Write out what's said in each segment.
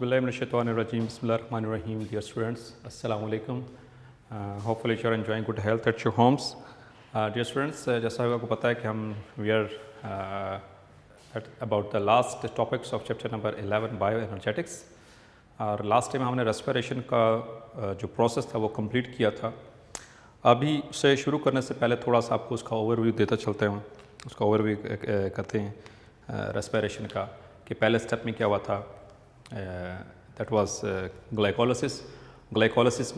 Auzubillahiminash-shaytanir-rajeem. Bismillahir-rahmanir-rahim. Dear students, Assalamu alaikum. Hopefully you are enjoying good health at your homes. Dear students, जैसा आपको पता है कि हम we are at about the last topics of chapter number 11 bioenergetics. और last time हमने respiration का जो प्रोसेस था वो कंप्लीट किया था. अभी से शुरू करने से पहले थोड़ा सा आपको उसका ओवरव्यू देता चलते हैं. उसका ओवरव्यू करते हैं रेस्पिरेशन का कि पहले स्टेप में क्या हुआ था. That was glycolysis. ग्लाइकोलिसिस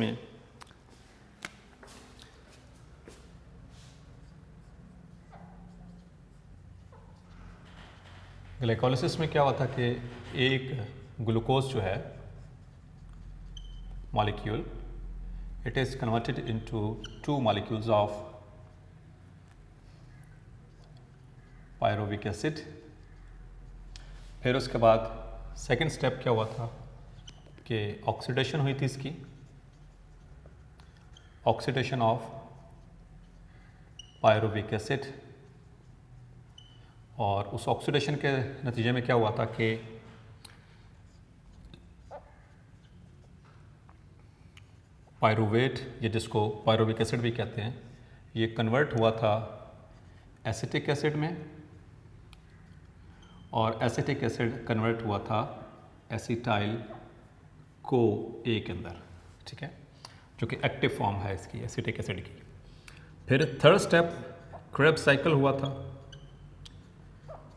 में क्या हुआ था कि एक ग्लूकोज जो है molecule, it is converted into two molecules of pyruvic acid. फिर उसके बाद सेकेंड स्टेप क्या हुआ था कि ऑक्सीडेशन हुई थी इसकी, ऑक्सीडेशन ऑफ पायरुविक एसिड. और उस ऑक्सीडेशन के नतीजे में क्या हुआ था कि पायरुवेट, ये जिसको पायरुविक एसिड भी कहते हैं, ये कन्वर्ट हुआ था एसिटिक एसिड में, और एसिटिक एसिड कन्वर्ट हुआ था एसिटाइल को ए के अंदर. ठीक है, जो कि एक्टिव फॉर्म है इसकी एसिटिक एसिड की. फिर थर्ड स्टेप क्रेब्स साइकिल हुआ था,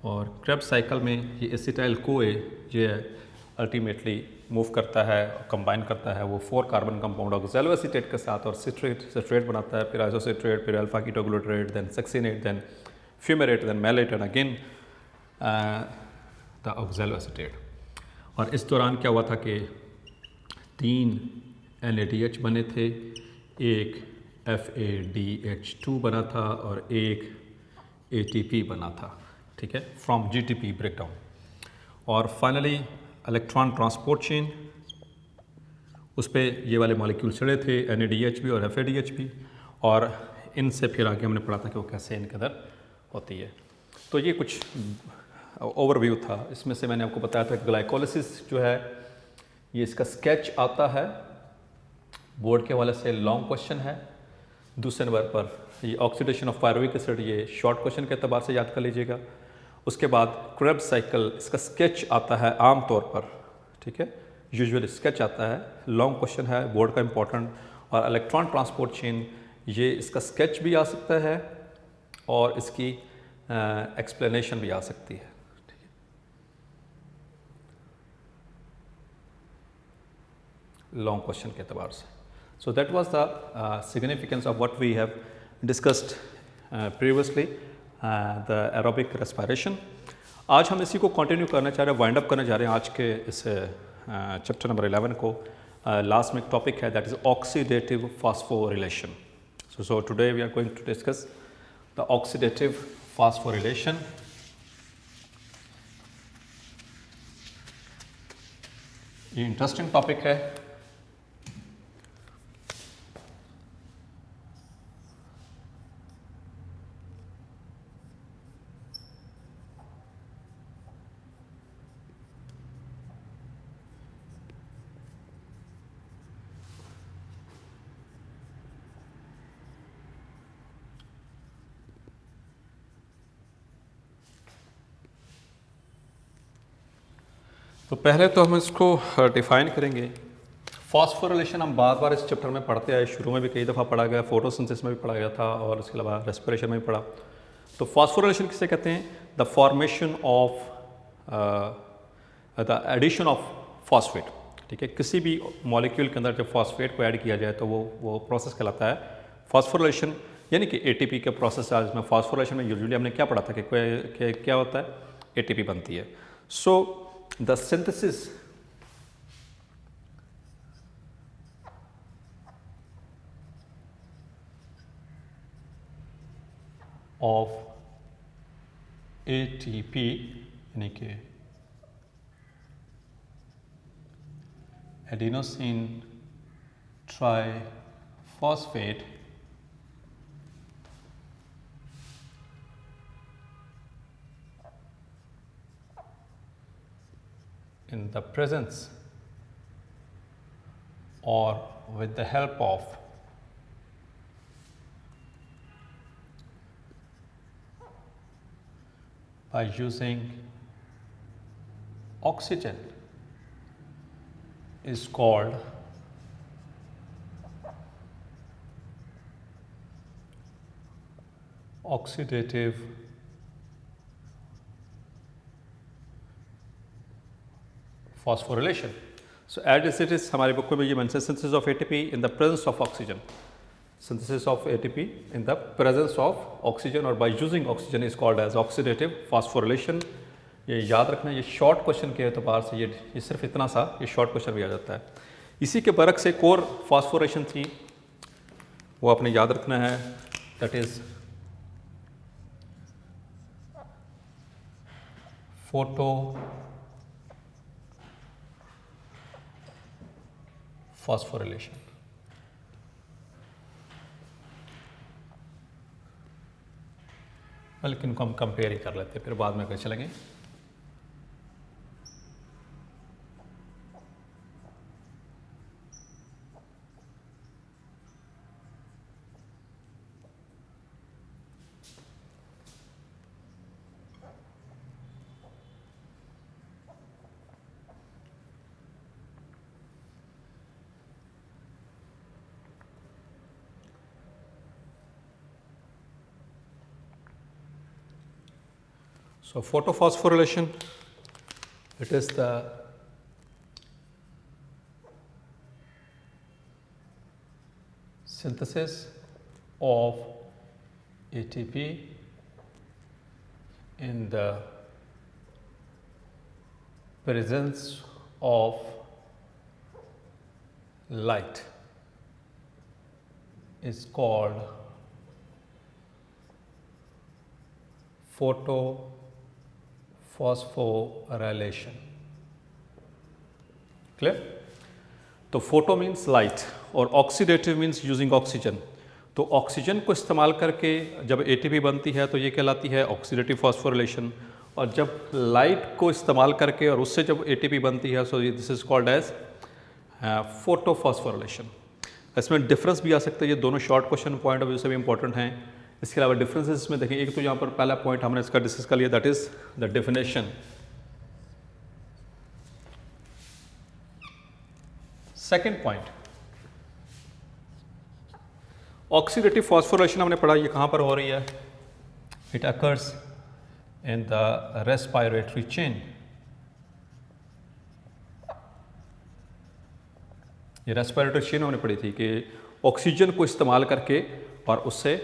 और क्रेब्स साइकिल में ये एसिटाइल को ए जो अल्टीमेटली मूव करता है, कंबाइन करता है वो 4 कार्बन कंपाउंड ऑक्सैलो एसीटेट के साथ, और सिट्रेट बनाता है, फिर आइसोसिट्रेट, फिर alpha ketoglutarate, then succinate, then fumarate, then malate, and again the oxaloacetate. और इस दौरान क्या हुआ था कि 3 NADH बने थे, एक FADH2 बना था और एक ATP बना था. ठीक है, फ्रॉम GTP ब्रेकडाउन. और फाइनली इलेक्ट्रॉन ट्रांसपोर्ट चेन, उस पर ये वाले मॉलिक्यूल चढ़े थे, NADH भी और FADH भी, और इनसे फिर आगे हमने पढ़ा था कि वो कैसे इनके अंदर होती है. तो ये कुछ ओवरव्यू था. इसमें से मैंने आपको बताया था कि ग्लाइकोलिसिस जो है ये इसका स्केच आता है बोर्ड के हवाले से, लॉन्ग क्वेश्चन है. दूसरे नंबर पर ये ऑक्सीडेशन ऑफ पायरुविक एसिड, ये शॉर्ट क्वेश्चन के अतबार से याद कर लीजिएगा. उसके बाद क्रेब्स साइकिल, इसका स्केच आता है आम तौर पर. ठीक है, यूजुअली स्केच आता है, लॉन्ग क्वेश्चन है, बोर्ड का इंपॉर्टेंट. और इलेक्ट्रॉन ट्रांसपोर्ट चेन, ये इसका स्केच भी आ सकता है और इसकी एक्सप्लेनेशन भी आ सकती है. ठीक है, लॉन्ग क्वेश्चन के अतबार से. So that was the significance of what we have discussed previously, the aerobic respiration. आज हम इसी को कंटिन्यू करना चाह रहे हैं, वाइंड अप करने जा रहे हैं आज के इस चैप्टर नंबर 11 को. लास्ट में एक टॉपिक है, that is oxidative phosphorylation. So today we are going to discuss the oxidative phosphorylation. ये इंटरेस्टिंग टॉपिक है. तो पहले तो हम इसको डिफाइन करेंगे. फॉस्फोरिलेशन हम बार बार इस चैप्टर में पढ़ते आए, शुरू में भी कई दफ़ा पढ़ा गया, फोटोसिंथेसिस में भी पढ़ा गया था, और इसके अलावा रेस्पिरेशन में भी पढ़ा. तो फॉस्फोरिलेशन किसे कहते हैं? The formation of the addition of phosphate. ठीक है, किसी भी मॉलिक्यूल के अंदर जब फॉस्फेट को ऐड किया जाए तो वो प्रोसेस कहलाता है फॉस्फोरिलेशन. यानी कि ATP के प्रोसेस है. इसमें फॉस्फोरिलेशन में यूजुअली हमने क्या पढ़ा था कि क्या होता है, ATP बनती है. सो the synthesis of ATP यानी कि adenosine triphosphate in the presence or with the help of by using oxygen is called oxidative phosphorylation. So as it is हमारे बुक में ये mention synthesis of ATP in the presence of oxygen. Synthesis of ATP in the presence of oxygen or by using oxygen is called as oxidative phosphorylation. ये याद रखना, ये short question के एतबार से ये सिर्फ इतना सा ये शॉर्ट क्वेश्चन भी आ जाता है. इसी के बरक से कोर फॉस्फोरेशन थी वो आपने याद रखना है, दैट इज फोटो फॉस्फोरिलेशन. बल्कि इनको हम कंपेयर ही कर लेते हैं, फिर बाद में कैसे चलेंगे. So photophosphorylation, it is the synthesis of ATP in the presence of light is called photofosphorylation. Clear? तो फोटो मीन्स लाइट और ऑक्सीडेटिव मीन्स यूजिंग ऑक्सीजन. तो ऑक्सीजन को इस्तेमाल करके जब एटीपी बनती है तो ये कहलाती है ऑक्सीडेटिव फॉस्फोरिलेशन, और जब लाइट को इस्तेमाल करके और उससे जब एटीपी बनती है so this is called as photophosphorylation. इसमें डिफरेंस भी आ सकता है, ये दोनों short question point of view से भी इंपॉर्टेंट हैं. इसके अलावा डिफरेंसेस में देखें, एक तो यहाँ पर पहला पॉइंट हमने इसका डिस्कस कर लिया, that is the definition. Second point, oxidative phosphorylation हमने पढ़ा, ये कहाँ पर हो रही है. It occurs in the respiratory chain. ये रेस्पिरेटरी चेन हमने पढ़ी थी कि ऑक्सीजन को इस्तेमाल करके और उससे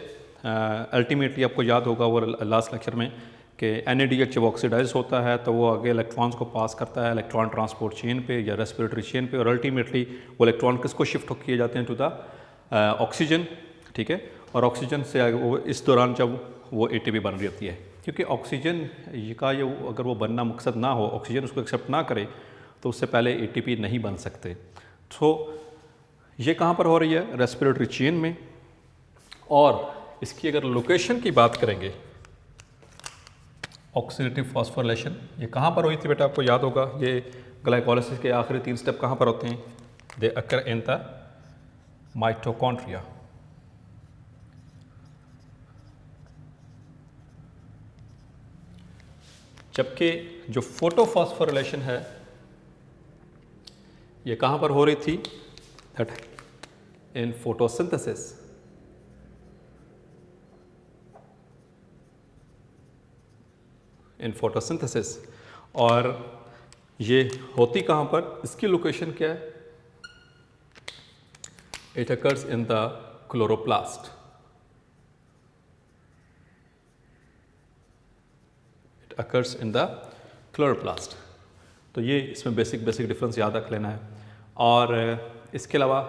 अल्टीमेटली आपको याद होगा वो लास्ट लेक्चर में कि NADH जब ऑक्सीडाइज होता है तो वो आगे इलेक्ट्रॉन्स को पास करता है इलेक्ट्रॉन ट्रांसपोर्ट चेन पे या रेस्पिरेटरी चेन पे, और अल्टीमेटली वो इलेक्ट्रॉन किसको शिफ्ट किए जाते हैं टू द ऑक्सीजन. ठीक है, और ऑक्सीजन से वो इस दौरान जब वो ATP बन रही होती है, क्योंकि ऑक्सीजन का ये अगर वो बनना मकसद ना हो, ऑक्सीजन उसको एक्सेप्ट ना करे तो उससे पहले ATP नहीं बन सकते. तो ये कहाँ पर हो रही है, रेस्पिरेटरी चेन में. और इसकी अगर लोकेशन की बात करेंगे, ऑक्सीडेटिव फॉस्फोरिलेशन ये कहाँ पर हुई थी बेटा, आपको याद होगा. ये ग्लाइकोलाइसिस के आखिरी 3 स्टेप कहाँ पर होते हैं, दे अकर इन द माइटोकॉन्ड्रिया. जबकि जो फोटोफॉस्फोरिलेशन है ये कहाँ पर हो रही थी, that in photosynthesis. In photosynthesis. और ये होती कहाँ पर, इसकी लोकेशन क्या है, it occurs in the chloroplast. It occurs in the chloroplast. तो ये इसमें बेसिक डिफरेंस याद रख लेना है. और इसके अलावा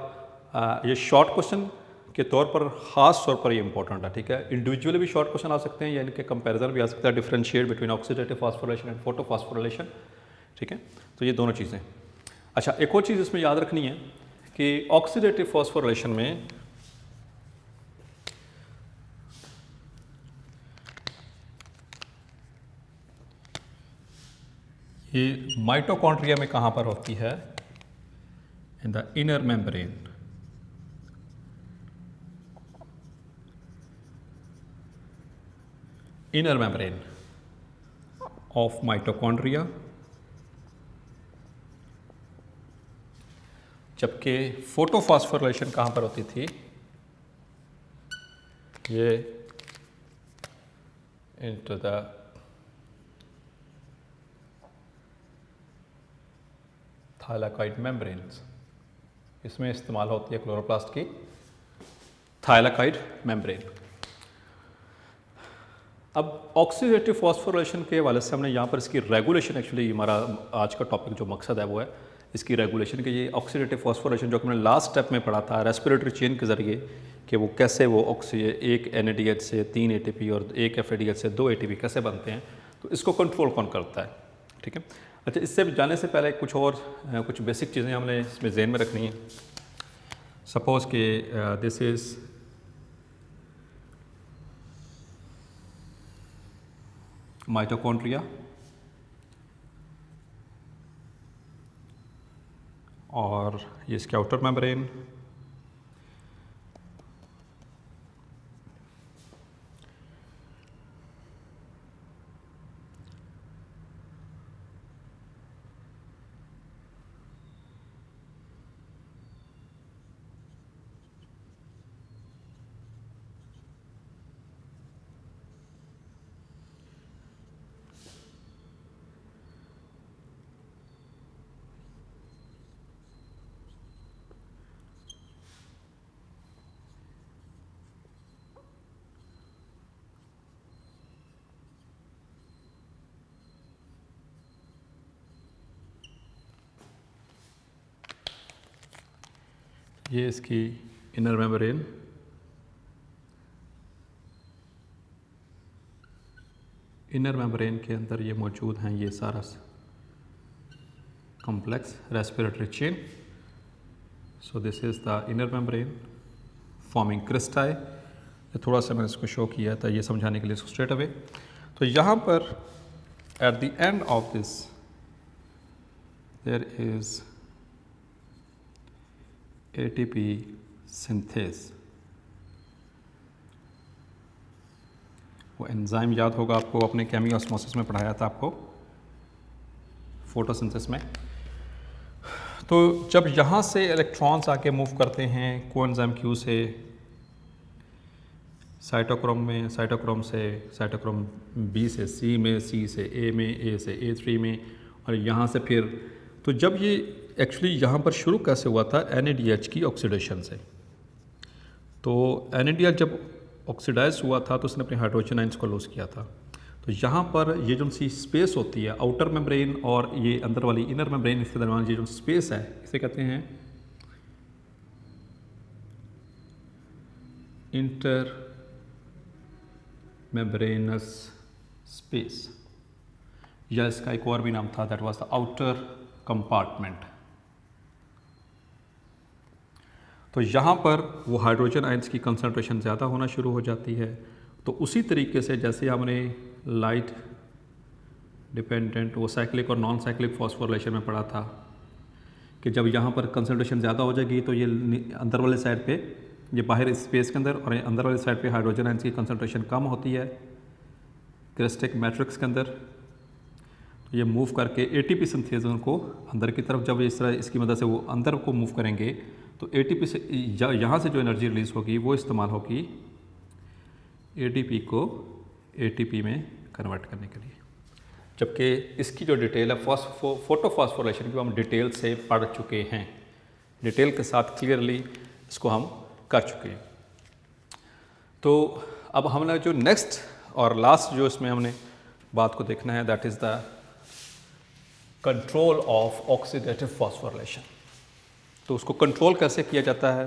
ये शॉर्ट क्वेश्चन के तौर पर ख़ास तौर पर ये इंपॉर्टेंट है. ठीक है, इंडिविजुअली भी शॉर्ट क्वेश्चन आ सकते हैं या इनके कंपैरिजन भी आ सकता है, differentiate between oxidative phosphorylation and photophosphorylation. ठीक है, तो ये दोनों चीज़ें. अच्छा, एक और चीज़ इसमें याद रखनी है कि ऑक्सीडेटिव फॉस्फोरिलेशन में ये माइटोकॉन्ड्रिया में कहाँ पर होती है, in the inner membrane of mitochondria, जबकि फोटोफॉस्फोरिलेशन कहाँ पर होती थी, ये into the थाइलाकॉइड मेम्ब्रेन्स, इसमें इस्तेमाल होती है क्लोरोप्लास्ट की थाइलाकॉइड मेम्ब्रेन। अब ऑक्सीडेटिव फॉस्फोरिलेशन के हवाले से हमने यहाँ पर इसकी रेगुलेशन, एक्चुअली हमारा आज का टॉपिक जो मकसद है वो है इसकी रेगुलेशन कि ये ऑक्सीडेटिव फॉस्फोरिलेशन जो हमने लास्ट स्टेप में पढ़ा था रेस्पिरेटरी चेन के ज़रिए कि वो कैसे वो एक NADH से 3 ATP और एक FADH से 2 ATP कैसे बनते हैं, तो इसको कंट्रोल कौन करता है। ठीक है, अच्छा, इससे जाने से पहले कुछ बेसिक चीज़ें हमने इसमें ज़हन में रखनी है। सपोज़ कि दिस इज़ माइटोकॉन्ड्रिया और ये इसके आउटर मेम्ब्रेन, ये इसकी इनर मेम्ब्रेन, इनर मेम्ब्रेन के अंदर ये मौजूद हैं ये सारा complex respiratory chain. So this is the inner membrane forming cristae. थोड़ा सा मैंने इसको शो किया था ये समझाने के लिए स्ट्रेट अवे। तो यहाँ पर at the end of this there is ATP synthase. वो एंजाइम याद होगा आपको, अपने केमी ऑस्मोसिस में पढ़ाया था आपको फोटोसिंथेसिस में। तो जब यहाँ से इलेक्ट्रॉन्स आके मूव करते हैं कोएंजाइम क्यू से साइटोक्रोम में, साइटोक्रोम से साइटोक्रोम बी से सी में, सी से ए में, ए से A3 में, और यहाँ से फिर, तो जब ये एक्चुअली यहाँ पर शुरू कैसे हुआ था NADH की ऑक्सीडेशन से। तो NADH जब ऑक्सीडाइज हुआ था तो उसने अपने हाइड्रोजन आयंस को लूज़ किया था। तो यहाँ पर ये जो सी स्पेस होती है आउटर मेम्ब्रेन और ये अंदर वाली इनर मेम्ब्रेन, इसके दरमियान ये जो स्पेस है इसे कहते हैं इंटर मेम्ब्रेनस स्पेस, या इसका एक और भी नाम था, that was the outer compartment. तो यहाँ पर वो हाइड्रोजन आयंस की कंसंट्रेशन ज़्यादा होना शुरू हो जाती है। तो उसी तरीके से जैसे हमने लाइट डिपेंडेंट वो साइक्लिक और नॉन साइक्लिक फॉस्फोरिलेशन में पढ़ा था कि जब यहाँ पर कंसंट्रेशन ज़्यादा हो जाएगी तो ये अंदर वाले साइड पे, ये बाहर स्पेस के अंदर, और अंदर वाले साइड पे हाइड्रोजन आयंस की कंसंट्रेशन कम होती है क्रिस्टिक मैट्रिक्स के अंदर। तो ये मूव करके ATP सिंथेज उनको अंदर की तरफ, जब इस तरह इसकी मदद से वो अंदर को मूव करेंगे तो ATP से यहाँ से जो एनर्जी रिलीज़ होगी वो इस्तेमाल होगी ADP को ATP में कन्वर्ट करने के लिए। जबकि इसकी जो डिटेल है फोटोफॉस्फोरिलेशन की हम डिटेल से पढ़ चुके हैं, डिटेल के साथ क्लियरली इसको हम कर चुके हैं। तो अब हमने जो नेक्स्ट और लास्ट जो इसमें हमने बात को देखना है, that is the control of oxidative phosphorylation. तो उसको कंट्रोल कैसे किया जाता है।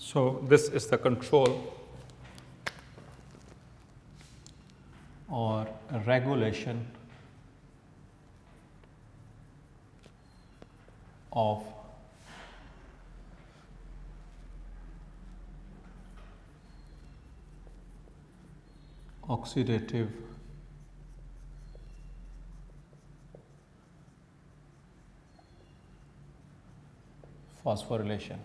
So this is the control or regulation of oxidative phosphorylation.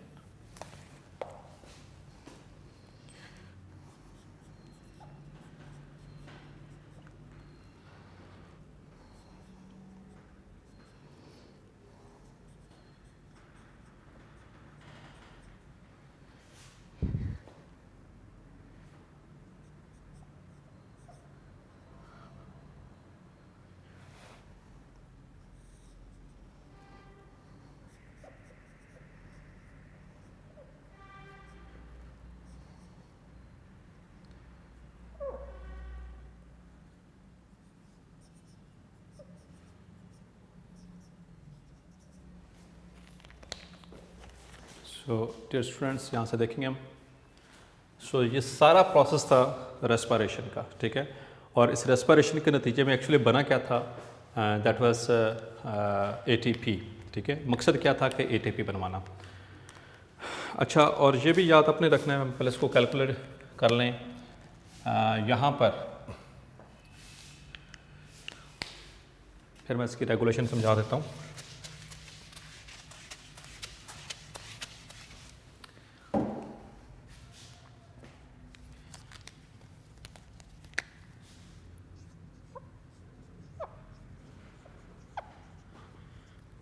So dear students, यहाँ से देखेंगे हम। सो ये सारा प्रोसेस था रेस्पिरेशन का, ठीक है। और इस रेस्पिरेशन के नतीजे में एक्चुअली बना क्या था, दैट वाज एटीपी, ठीक है। मकसद क्या था कि एटीपी बनवाना। अच्छा, और ये भी याद अपने रखना है, हम पहले इसको कैलकुलेट कर लें। यहाँ पर फिर मैं इसकी रेगुलेशन समझा देता हूँ।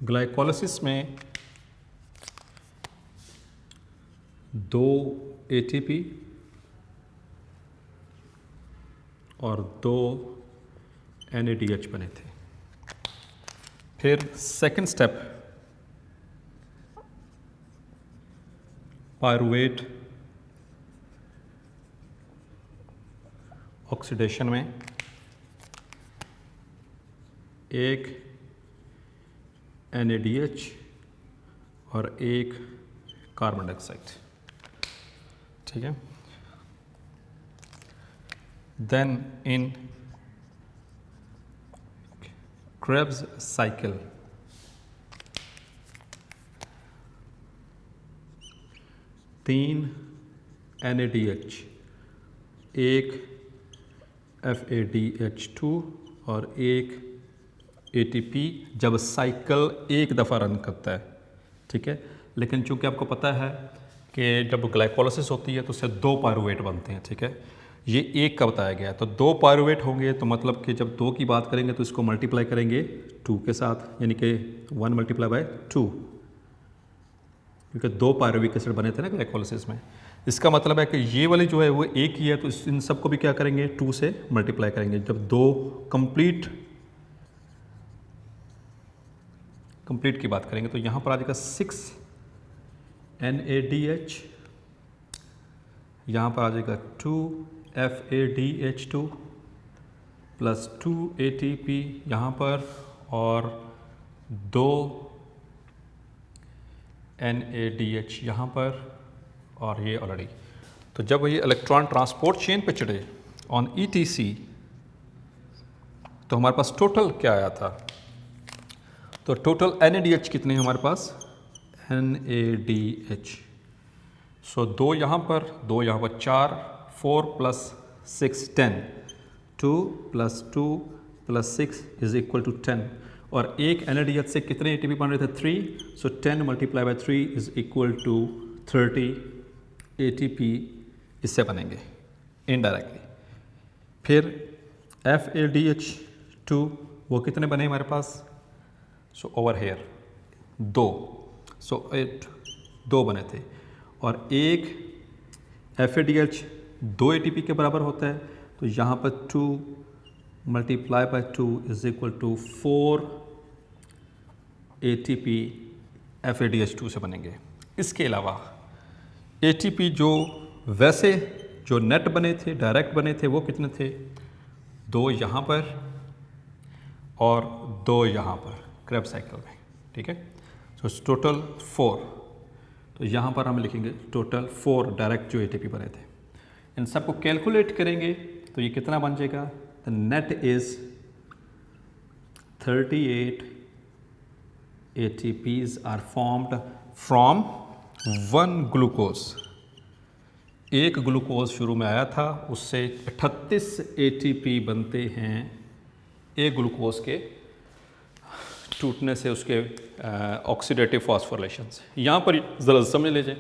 ग्लाइकोलिसिस में 2 एटीपी और 2 NADH बने थे। फिर सेकंड स्टेप, पायरुवेट ऑक्सीडेशन में एक NADH और एक कार्बन डाइऑक्साइड, ठीक है। देन इन क्रेब्स साइकिल तीन NADH, एक FADH2 और एक ATP जब साइकिल एक दफ़ा रन करता है, ठीक है। लेकिन चूंकि आपको पता है कि जब ग्लाइकोलिसिस होती है तो उससे 2 पायरुवेट बनते हैं, ठीक है। ये एक का बताया गया है, तो 2 पायरुवेट होंगे, तो मतलब कि जब 2 की बात करेंगे तो इसको मल्टीप्लाई करेंगे 2 के साथ, यानी कि 1 मल्टीप्लाई बाय 2, क्योंकि 2 पायरुविक एसिड बने थे ना ग्लाइकोलिसिस में। इसका मतलब है कि ये वाली जो है वो एक ही है, तो इन सबको भी क्या करेंगे 2 से मल्टीप्लाई करेंगे। जब 2 कंप्लीट की बात करेंगे तो यहाँ पर आ जाएगा 6 NADH, यहाँ पर आ जाएगा 2 FADH2 प्लस 2 ATP यहाँ पर और 2 NADH यहाँ पर, और ये ऑलरेडी। तो जब ये इलेक्ट्रॉन ट्रांसपोर्ट चेन पे चढ़े ऑन ETC तो हमारे पास टोटल क्या आया था, तो टोटल NADH कितने हैं हमारे पास, NADH। सो 2 यहाँ पर 2 यहाँ पर 4, 4 plus 6 10, 2 plus 2 plus 6 is equal to 10। और एक NADH से कितने ATP बन रहे थे, 3। So 10 multiply by 3 is equal to 30 ATP इससे बनेंगे इनडायरेक्टली। फिर FADH2 वो कितने बने हमारे पास, सो ओवर हेयर 2, सो 8 2 बने थे। और एक FADH 2 ATP के बराबर होता है, तो यहाँ पर 2 multiply by 2 is equal to 4 ATP FADH2 से बनेंगे। इसके अलावा ATP जो वैसे जो नेट बने थे, डायरेक्ट बने थे, वो कितने थे, 2 यहाँ पर और 2 यहाँ पर क्रैब साइकिल में, ठीक है। So total 4। तो यहाँ पर हम लिखेंगे टोटल 4 डायरेक्ट जो ATP बने थे। इन सबको कैलकुलेट करेंगे तो ये कितना बन जाएगा, the net is 38 ATPs are formed from 1 glucose. एक ग्लूकोज शुरू में आया था, उससे 38 ATP बनते हैं एक ग्लूकोज के टूटने से, उसके ऑक्सीडेटिव फॉस्फोरिलेशन से। यहाँ पर ज़रा समझ लीजिए,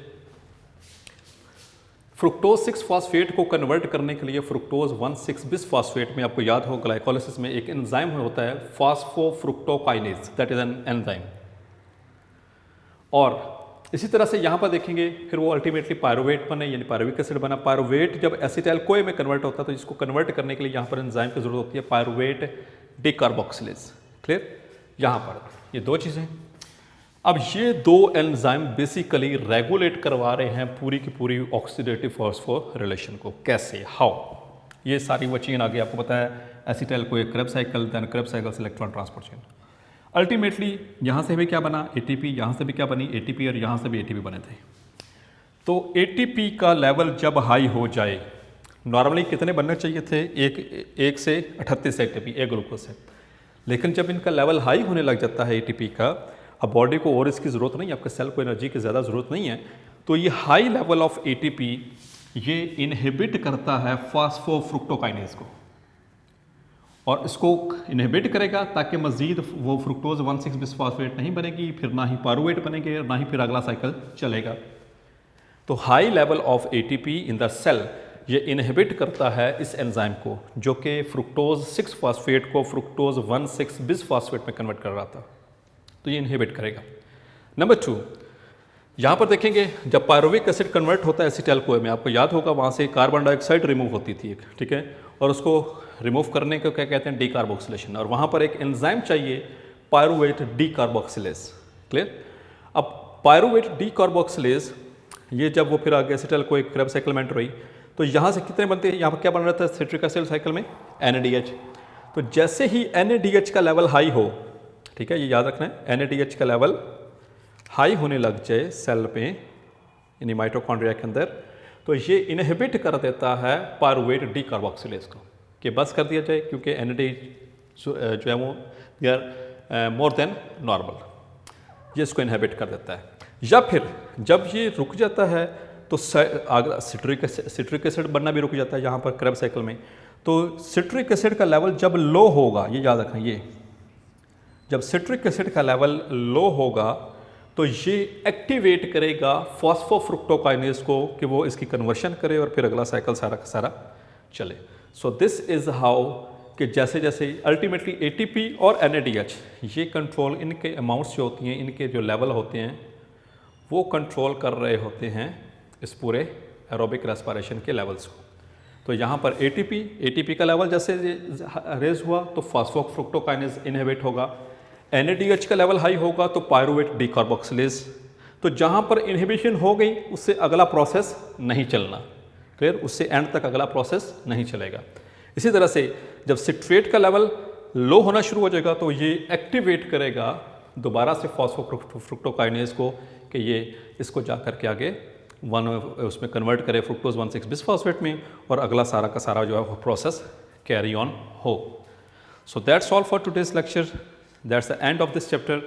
फ्रुक्टोज 6 फॉस्फेट को कन्वर्ट करने के लिए फ्रुक्टोज 1,6 बिस फॉस्फेट में, आपको याद हो ग्लाइकोलिसिस में एक एंजाइम होता है phosphofructokinase, that is an enzyme. और इसी तरह से यहाँ पर देखेंगे फिर वो अल्टीमेटली पायरुवेट बने, यानी पायरुविक एसिड बना। पायरुवेट जब एसिटाइल कोए में कन्वर्ट होता है तो इसको कन्वर्ट करने के लिए यहाँ पर एंजाइम की जरूरत होती है पायरुवेट डिकार्बोक्सिलेज। क्लियर? यहाँ पर ये 2 चीज़ें। अब ये 2 एंजाइम बेसिकली रेगुलेट करवा रहे हैं पूरी की पूरी ऑक्सीडेटिव फॉस्फोरिलेशन को। कैसे, हाउ? ये सारी वो चेन आगे आपको पता है, acetyl CoA Krebs cycle, then Krebs cycle से इलेक्ट्रॉन ट्रांसपोर्ट चेन। अल्टीमेटली यहाँ से भी क्या बना, ATP, यहाँ से भी क्या बनी ATP, और यहाँ से भी ATP बने थे। तो ATP का लेवल जब हाई हो जाए, नॉर्मली कितने बनने चाहिए थे, एक से 38 ATP एक ग्लूकोज से, लेकिन जब इनका लेवल हाई होने लग जाता है ATP का, अब बॉडी को और इसकी ज़रूरत नहीं है, आपके सेल को एनर्जी की ज़्यादा ज़रूरत नहीं है, तो ये हाई लेवल ऑफ ATP ये इनहिबिट करता है फॉस्फोफ्रुक्टोकाइनेज को, और इसको इनहिबिट करेगा ताकि मजीद वो फ्रुक्टोज 1,6 बिस फॉस्फेट नहीं बनेगी, फिर ना ही पायरुवेट बनेंगे, ना ही फिर अगला साइकिल चलेगा। तो high level of ATP in the cell ये इनहिबिट करता है इस एंजाइम को, जो कि फ्रुक्टोज 6 फॉस्फेट को फ्रुक्टोज 1,6 बिस फॉस्फेट में कन्वर्ट कर रहा था, तो ये इनहिबिट करेगा। नंबर 2, यहाँ पर देखेंगे जब पायरुविक एसिड कन्वर्ट होता है एसिटाइल कोए में, आपको याद होगा वहाँ से कार्बन डाइऑक्साइड रिमूव होती थी एक, ठीक है, और उसको रिमूव करने को क्या कहते हैं, डीकार्बोक्सिलेशन, और वहाँ पर एक एंजाइम चाहिए पायरुवेट डीकार्बोक्सिलेज। क्लियर? अब पायरुवेट डीकार्बोक्सिलेज ये जब वो फिर आगे एसिटाइल कोए क्रेब साइकिल में एंटर हुई, तो यहाँ से कितने बनते हैं, यहाँ पर क्या बन रहा था सिट्रिक एसिड साइकिल में NADH। तो जैसे ही NADH का लेवल हाई हो, ठीक है, ये याद रखना है, NADH का लेवल हाई होने लग जाए सेल पे, यानी माइटोकॉन्ड्रिया के अंदर, तो ये इनहिबिट कर देता है पायरुवेट डीकार्बोक्सिलेज को, कि बस कर दिया जाए, क्योंकि NADH जो है वो they are more than normal, ये इसको इनहिबिट कर देता है। या फिर जब ये रुक जाता है तो सिट्रिक एसिड बनना भी रुक जाता है यहाँ पर क्रेब साइकिल में। तो सिट्रिक एसिड का लेवल जब लो होगा, ये याद रखना, ये जब सिट्रिक एसिड का लेवल लो होगा तो ये एक्टिवेट करेगा फॉस्फोफ्रुक्टोकाइनेज को कि वो इसकी कन्वर्शन करे और फिर अगला साइकिल सारा का सारा चले। सो दिस इज़ हाउ कि जैसे जैसे अल्टीमेटली ATP और NADH ये कंट्रोल, इनके अमाउंट्स जो होती हैं, इनके जो लेवल होते हैं वो कंट्रोल कर रहे होते हैं इस पूरे एरोबिक रेस्पिरेशन के लेवल्स को। तो यहाँ पर ATP का लेवल जैसे रेज हुआ तो फॉस्फोफ्रुक्टोकाइनेज इनहिबिट होगा, NADH का लेवल हाई होगा तो पायरुवेट डीकार्बोक्सिलेज। तो जहाँ पर इनहिबिशन हो गई उससे अगला प्रोसेस नहीं चलना। क्लियर? उससे एंड तक अगला प्रोसेस नहीं चलेगा। इसी तरह से जब सिट्रेट का लेवल लो होना शुरू हो जाएगा तो ये एक्टिवेट करेगा दोबारा से फॉस्फोफ्रुक्टोकाइनेज को कि ये इसको जा कर के आगे उसमें कन्वर्ट करे फ्रुक्टोज 1,6 बिस फॉस्फेट में, और अगला सारा का सारा जो है वो प्रोसेस कैरी ऑन हो। So that's all for today's lecture, that's the end of this chapter.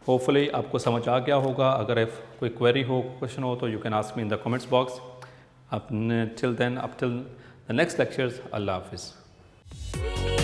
Hopefully आपको समझ आ गया होगा। अगर कोई क्वेरी हो, क्वेश्चन हो तो you can ask me in the comments box. Till then, up till the next lectures, अल्लाह हाफिज़।